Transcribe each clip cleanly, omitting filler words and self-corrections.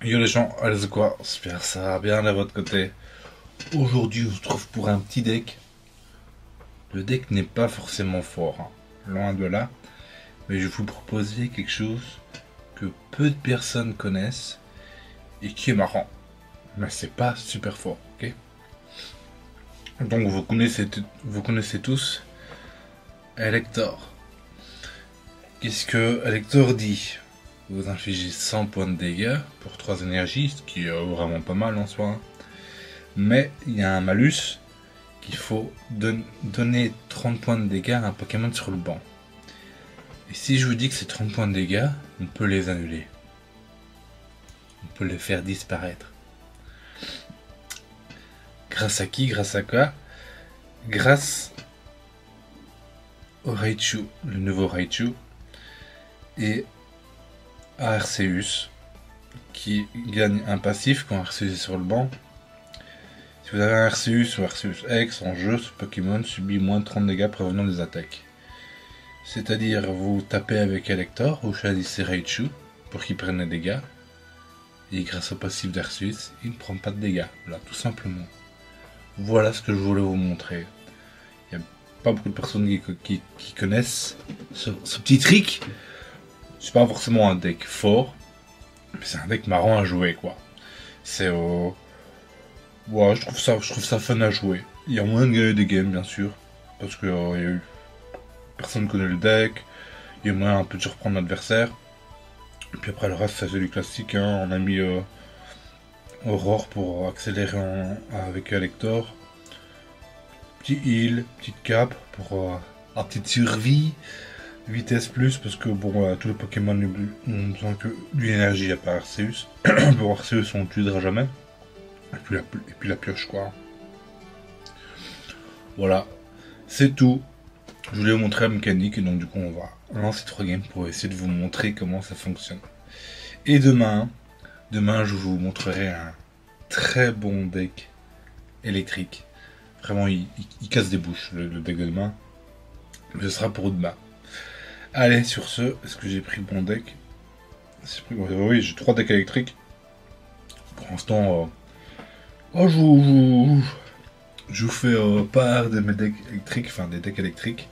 Yo les gens, allez quoi, j'espère que ça va bien de votre côté. Aujourd'hui on se trouve pour un petit deck. Le deck n'est pas forcément fort, hein, loin de là. Mais je vais vous proposer quelque chose que peu de personnes connaissent et qui est marrant. Mais c'est pas super fort, ok. Donc vous connaissez tous Elector. Qu'est-ce que Elector dit? Vous infligez 100 points de dégâts pour 3 énergies, ce qui est vraiment pas mal en soi. Mais il y a un malus qu'il faut donner 30 points de dégâts à un Pokémon sur le banc. Et si je vous dis que c'est 30 points de dégâts, on peut les annuler. On peut les faire disparaître. Grâce à qui? Grâce à quoi? Grâce au Raichu, le nouveau Raichu, et à Arceus, qui gagne un passif quand Arceus est sur le banc. Si vous avez un Arceus ou Arceus X en jeu, ce Pokémon subit moins de 30 dégâts provenant des attaques. C'est-à-dire, vous tapez avec Elector, vous choisissez Raichu pour qu'il prenne les dégâts, et grâce au passif d'Arceus, il ne prend pas de dégâts. Là, tout simplement. Voilà ce que je voulais vous montrer. Il n'y a pas beaucoup de personnes qui connaissent ce petit trick. C'est pas forcément un deck fort, mais c'est un deck marrant à jouer, quoi. C'est ouais, je trouve ça fun à jouer. Il y a moins de gagner des games, bien sûr, parce que il y a eu personne connaît le deck. Il y a moyen un peu de surprendre l'adversaire. Et puis après le reste, c'est du classique. Hein. On a mis Aurore pour accélérer avec Elector. Petit heal, petite cap pour la petite survie. Vitesse plus, parce que bon, tous les Pokémon ont besoin que d'une énergie à part Arceus. Pour Arceus, on l'utilisera jamais. Et puis la pioche, quoi. Voilà, c'est tout. Je voulais vous montrer la mécanique, et donc du coup, on va lancer 3 games pour essayer de vous montrer comment ça fonctionne. Et demain, je vous montrerai un très bon deck électrique. Vraiment, il casse des bouches, le deck de demain. Mais ce sera pour demain. Allez, sur ce, est-ce que j'ai pris le bon deck? Oui, j'ai 3 decks électriques. Pour l'instant, je vous fais part de mes decks électriques, enfin des decks électriques,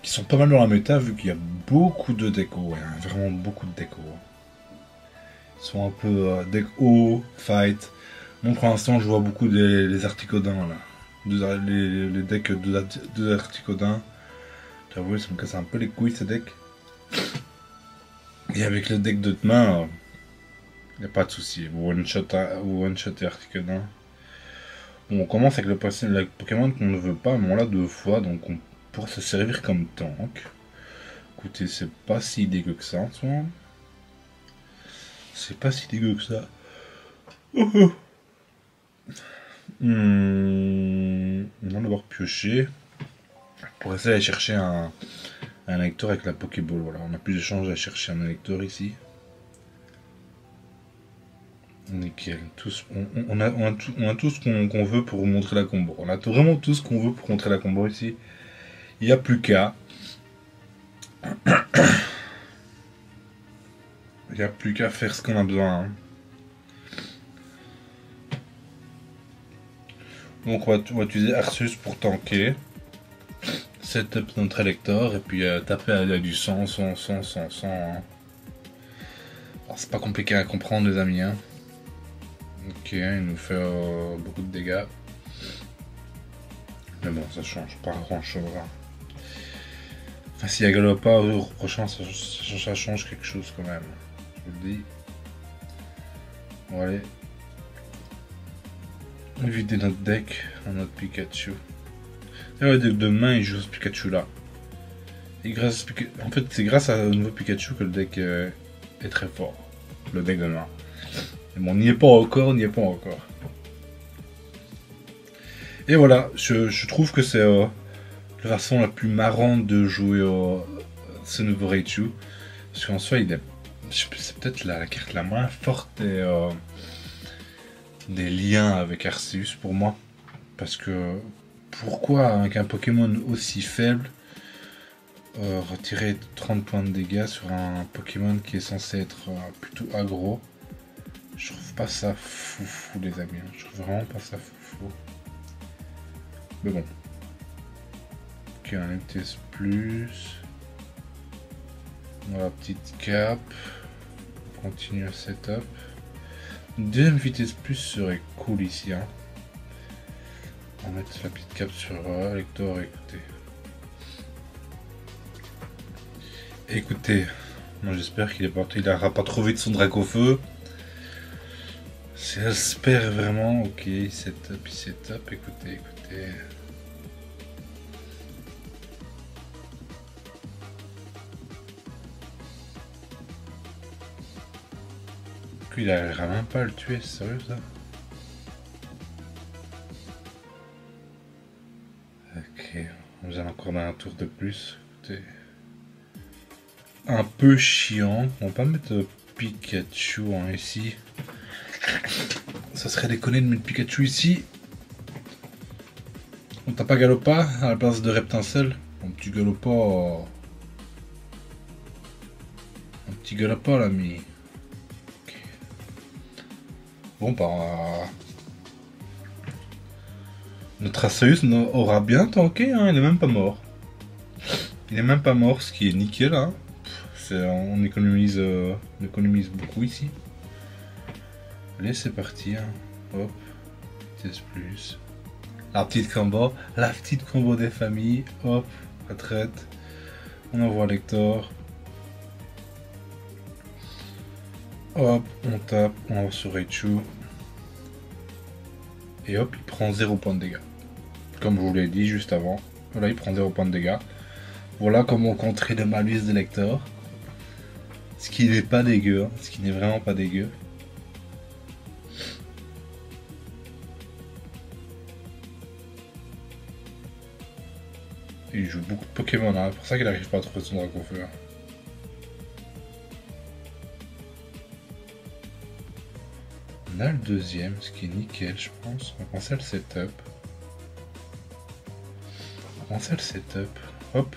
qui sont pas mal dans la méta, vu qu'il y a beaucoup de déco, hein, vraiment beaucoup de déco. Ils sont un peu deck haut, fight. Bon, pour l'instant, je vois beaucoup des Articodins, là. Les decks de Articodins. J'avoue, ça me casse un peu les couilles, ces decks. Et avec le deck de demain, il n'y a pas de souci. Vous one-shot et Articodin. Bon, on commence avec le Pokémon qu'on ne veut pas, mais on l'a 2 fois, donc on pourra se servir comme tank. Écoutez, c'est pas si dégueu que ça en soi. C'est pas si dégueu que ça. On va devoir piocher pour essayer d'aller chercher un électeur avec la Pokéball. Voilà, on a plus d'échanges à chercher un électeur ici. Nickel. On a tout ce qu'on veut pour montrer la combo. On a vraiment tout ce qu'on veut pour montrer la combo ici. Il n'y a plus qu'à. Il n'y a plus qu'à faire ce qu'on a besoin. Hein. Donc on va utiliser Arceus pour tanker. Setup notre électeur et puis taper à du 100. Hein. C'est pas compliqué à comprendre les amis. Hein. Ok, il nous fait beaucoup de dégâts. Mais bon, ça change pas grand chose. Hein. Enfin, s'il y a Galopa au prochain, ça change quelque chose quand même. Je vous le dis. Bon, allez. Vider notre deck, notre Pikachu. Et ouais, demain, il joue ce Pikachu là. Et en fait, c'est grâce au nouveau Pikachu que le deck est très fort. Le deck de demain. Mais bon, on n'y est pas encore, Et voilà, je trouve que c'est la façon la plus marrante de jouer ce nouveau Raichu. Parce qu'en soi, c'est peut-être la carte la moins forte des liens avec Arceus pour moi. Parce que pourquoi, avec un Pokémon aussi faible, retirer 30 points de dégâts sur un Pokémon qui est censé être plutôt aggro? Je trouve pas ça foufou les amis, je trouve vraiment pas ça foufou. Mais bon. Ok, un MTS+. On a la petite cap. On continue un setup. Une deuxième vitesse plus serait cool ici. Hein. On va mettre la petite cap sur Lector, écoutez. Écoutez, moi j'espère qu'il n'aura pas trouvé de son drac au feu. J'espère vraiment. Ok, setup, écoutez. Il n'arrivera même pas à le tuer, c'est sérieux ça? Ok, on vient encore d'un tour de plus. Écoutez. Un peu chiant. On va pas mettre Pikachu hein, ici. Ça serait déconné de mettre Pikachu ici. On t'a pas Galopa à la place de Reptincelle. Un petit Galopa. Un petit Galopa l'ami. Bon bah... Notre Arceus aura bien tanké, hein, il est même pas mort. Il est même pas mort, ce qui est nickel. Hein. On économise beaucoup ici. Allez, c'est parti. Hein. Hop, test plus. La petite combo des familles. Hop, retraite. On envoie Lector. Hop, on tape, on va sur Raichu. Et hop, il prend 0 points de dégâts. Comme je vous l'ai dit juste avant. Voilà, il prend 0 points de dégâts. Voilà comment contrer le malus de Lector. Ce qui n'est pas dégueu, hein. Ce qui n'est vraiment pas dégueu. Il joue beaucoup de Pokémon, hein. C'est pour ça qu'il n'arrive pas à trouver son dragon feu. Hein. On a le deuxième, ce qui est nickel, je pense. On va penser à le setup. Hop.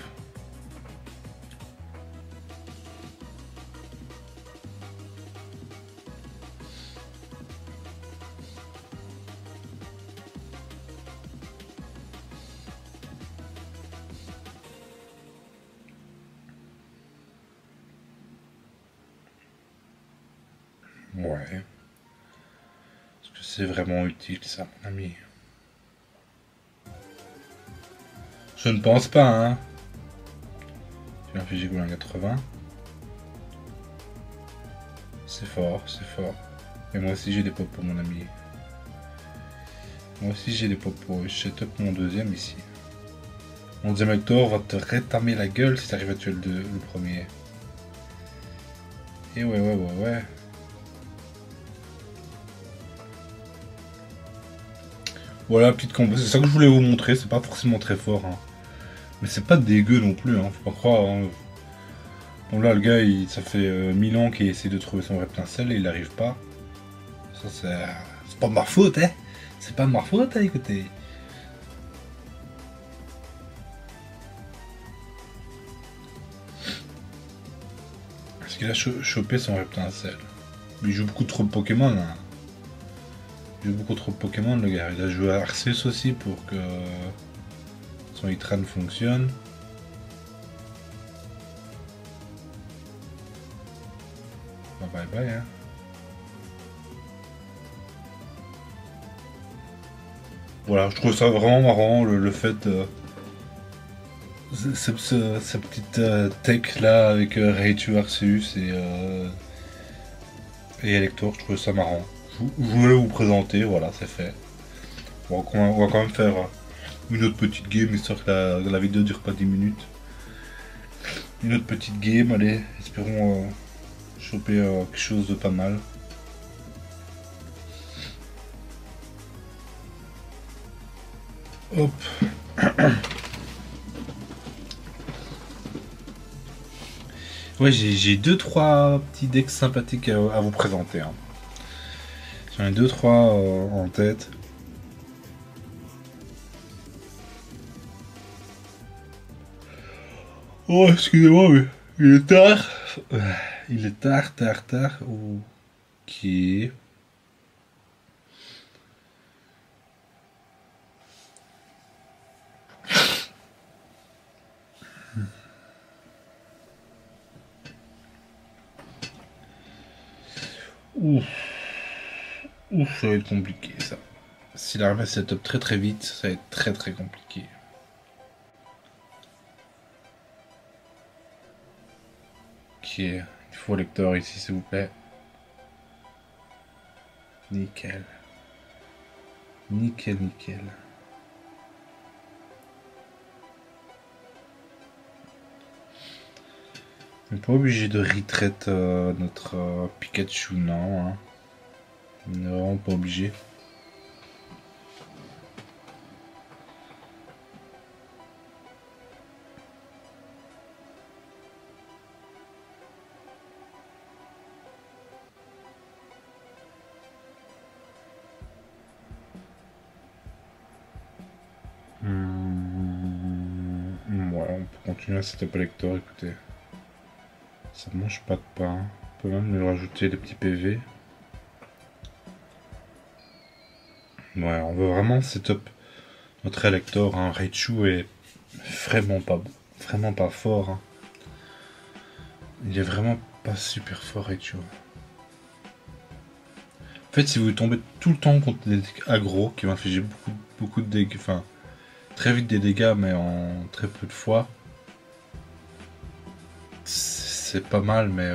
Ouais. Est-ce que c'est vraiment utile ça, mon ami? Je ne pense pas, hein. J'ai infligé combien 80. C'est fort. Mais moi aussi j'ai des popos, mon ami. Moi aussi j'ai des popos. Je set up mon deuxième ici. Mon deuxième Hector va te rétamer la gueule si t'arrives à tuer le premier. Et ouais. Voilà, petite combo. C'est ça que je voulais vous montrer. C'est pas forcément très fort. Hein. Mais c'est pas dégueu non plus. Hein. Faut pas croire. Hein. Bon là, le gars, ça fait 1000 ans qu'il essaie de trouver son Reptincelle et il n'arrive pas. Ça, c'est pas de ma faute, hein. C'est pas de ma faute, hein, écoutez. Parce qu'il a chopé son Reptincelle. Il joue beaucoup trop de Pokémon, hein. Il joue beaucoup trop de Pokémon, le gars. Il a joué à Arceus aussi pour que son Hitran fonctionne. Bye bye, hein. Voilà, je trouve ça vraiment marrant le fait cette petite tech là avec Raichu, Arceus et Elector, je trouve ça marrant. Je voulais vous présenter, voilà, c'est fait. On va quand même faire une autre petite game histoire que la vidéo dure pas 10 minutes. Une autre petite game, allez, espérons choper quelque chose de pas mal. Hop. Ouais, j'ai 2-3 petits decks sympathiques à vous présenter. Hein. J'en ai 2-3 en tête. Oh, excusez-moi, mais il est tard. Il est tard. Ok. Ouf. Ouf, ça va être compliqué ça. Si la remet setup très très vite, ça va être très très compliqué. Ok, il faut lecteur ici s'il vous plaît. Nickel. Nickel, nickel. On n'est pas obligé de retrait notre Pikachu, non. Hein. On n'est vraiment pas obligé. Ouais, on peut continuer à setup lecteur, écoutez. Ça mange pas de pain. On peut même lui rajouter des petits PV. Ouais, on veut vraiment setup notre électeur. Hein. Raichu est vraiment pas fort. Hein. Il est vraiment pas super fort, Raichu. En fait, si vous tombez tout le temps contre des aggro qui m'infligent beaucoup de dégâts, enfin très vite des dégâts, mais en très peu de fois, c'est pas mal, mais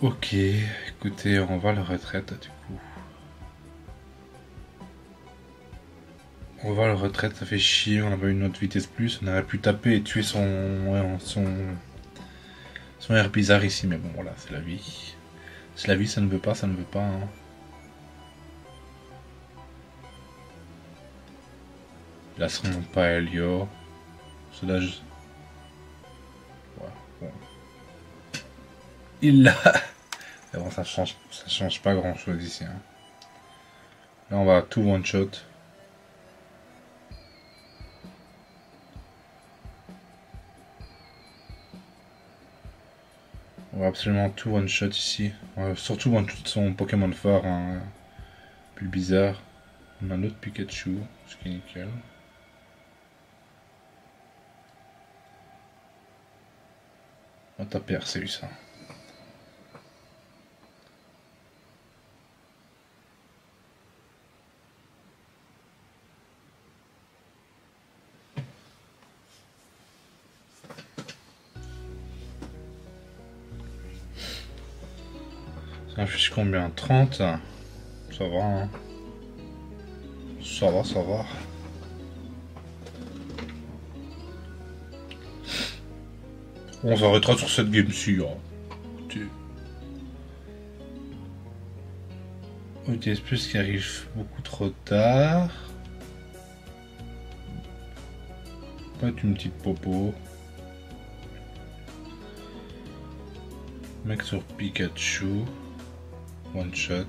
ok, écoutez, on va le retraite du coup. On va le retraite, ça fait chier, on avait une autre vitesse plus, on aurait pu taper et tuer son air bizarre ici, mais bon voilà, c'est la vie. Si la vie ça ne veut pas, ça ne veut pas. Hein. Là, ça ne monte pas Helio. Cela, ouais, bon. Il l'a. Bon, ça change pas grand chose ici. Hein. Là, on va tout one shot. On va absolument tout one shot ici. On va surtout one shot son Pokémon phare. Hein. Plus bizarre. On a un autre Pikachu, ce qui est nickel. On va taper Arceus. Hein. Ça affiche combien? 30? Ça va, hein. Ça va. On s'arrêtera sur cette game-ci. Hein. OTS Plus qui arrive beaucoup trop tard. Pas être une petite popo. Mec sur Pikachu. One shot.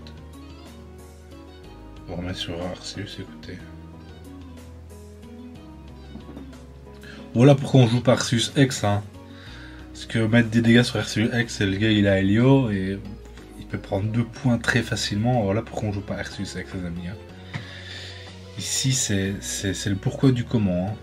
On remet sur Arceus, écoutez. Voilà pourquoi on joue par Arceus X. Hein. Parce que mettre des dégâts sur Arceus X, le gars il a Helio et il peut prendre 2 points très facilement. Voilà pourquoi on joue par Arceus X, les amis. Hein. Ici, c'est le pourquoi du comment. Hein.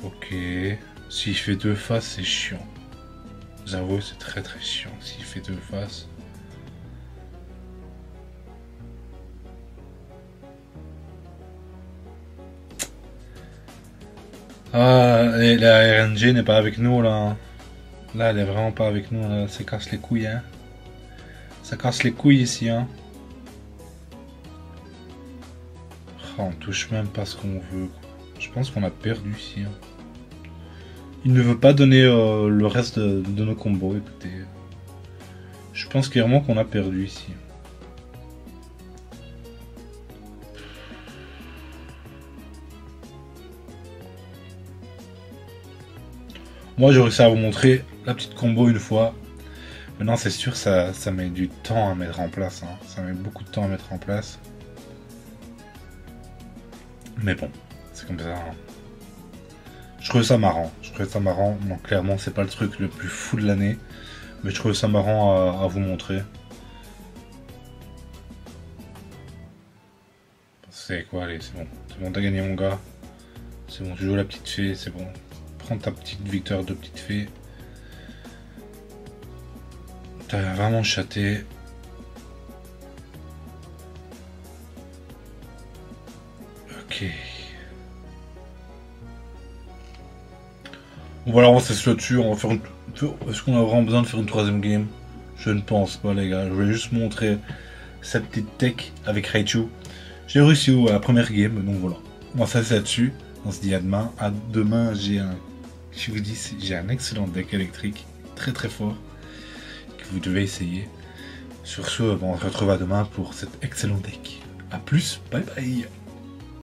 Ok. S'il fait 2 faces, c'est chiant. J'avoue, c'est très chiant s'il fait 2 faces. Ah, et la RNG n'est pas avec nous là. Là, elle est vraiment pas avec nous. Là. Ça casse les couilles, hein. Ça casse les couilles ici, hein. Oh, on touche même pas ce qu'on veut. Je pense qu'on a perdu ici. Hein. Il ne veut pas donner le reste de nos combos, écoutez. Je pense clairement qu'on a perdu ici. Moi j'ai réussi à vous montrer la petite combo une fois. Maintenant c'est sûr ça met du temps à mettre en place. Hein. Ça met beaucoup de temps à mettre en place. Mais bon. C'est comme ça. Hein. Je trouvais ça marrant. Donc clairement, c'est pas le truc le plus fou de l'année. Mais je trouvais ça marrant à vous montrer. C'est quoi, allez, c'est bon. C'est bon, t'as gagné mon gars. C'est bon, tu joues la petite fée, c'est bon. Prends ta petite victoire de petite fée. T'as vraiment chaté. Ok. Bon, voilà, on va se laisser là-dessus. On va faire une... Est-ce qu'on a vraiment besoin de faire une troisième game? Je ne pense pas, les gars. Je voulais juste montrer cette petite tech avec Raichu. J'ai réussi à la première game, donc voilà. On va se laisser là-dessus. On se dit à demain. À demain, je vous dis, j'ai un excellent deck électrique, très très fort, que vous devez essayer. Sur ce, on se retrouve à demain pour cet excellent deck. A plus, bye bye.